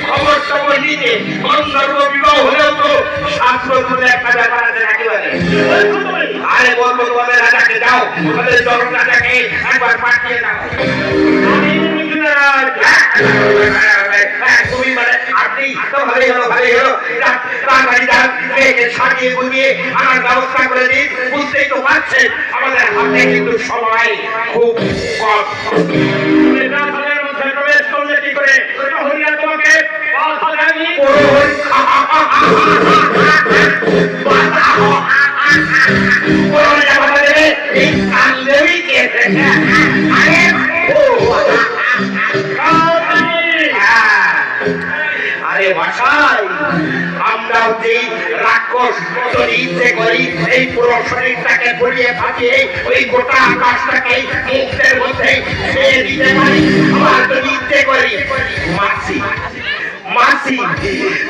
খবর টবর নিতে গন্ধর্ব বিবাহ হলেও তো শাস্ত্র মধ্যে একটা ব্যাপার আছে নাকি বলে? আরে বলবো তোমাদের রাজাকে যাও, তোমাদের জনক রাজাকে একবার পাঠিয়ে দাও। তুমি মানে আপনি তো ভালোই হলো, ভালোই হলো। তাড়াতাড়ি যান, মেয়েকে সাজিয়ে গুজিয়ে আনার ব্যবস্থা করে দিন। বুঝতেই তো পারছেন আমাদের হাতে কিন্তু সময় খুব কম। প্রবেশ করলে কি করে তোমাকে আরে ভাষাই আমরাও যে রাক্ষস ইচ্ছে করি এই পুরো শরীরটাকে ঘুরিয়ে ফাটিয়ে ওই গোটা আকাশটাকে মুখের মধ্যে ছেড়ে দিতে পারি। আমার তো ইচ্ছে করি মাছি মাছি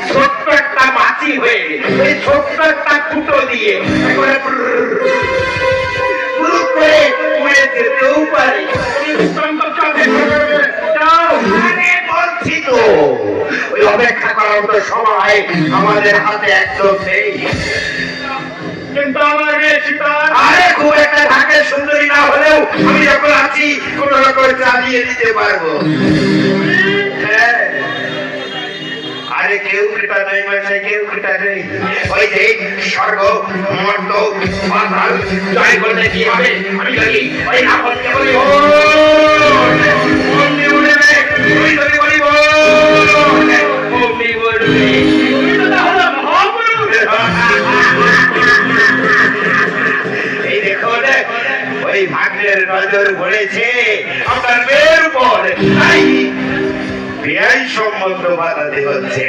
ছোট্ট একটা মাছি হয়ে ওই ছোট্ট একটা ফুটো দিয়ে করে উড়ে যেতেও পারে। বলছি তো ওই অপেক্ষা করার মতো সময় আমাদের হাতে একদম নেই। কিন্তু আমার মেয়ে সীতা আরে খুব একটা ঢাকের সুন্দরী না হলেও আমি যখন আছি কোন রকম চালিয়ে দিতে পারবো। হ্যাঁ আরে কেউ কৃপা নেই মানে কেউ কৃপা নেই। ওই যে স্বর্গ মর্ত পাতাল জয় করতে কি হবে আমি বলি ওই আপনকে বলি ও অমনি উড়বে ওই যদি বলি ও অমনি উড়বে এই দেখো ওই ভাগ্যের নজর পড়েছে আপনার মেয়ের উপর, তাই বেআই সম্বন্ধ বাঁধাতে হচ্ছে।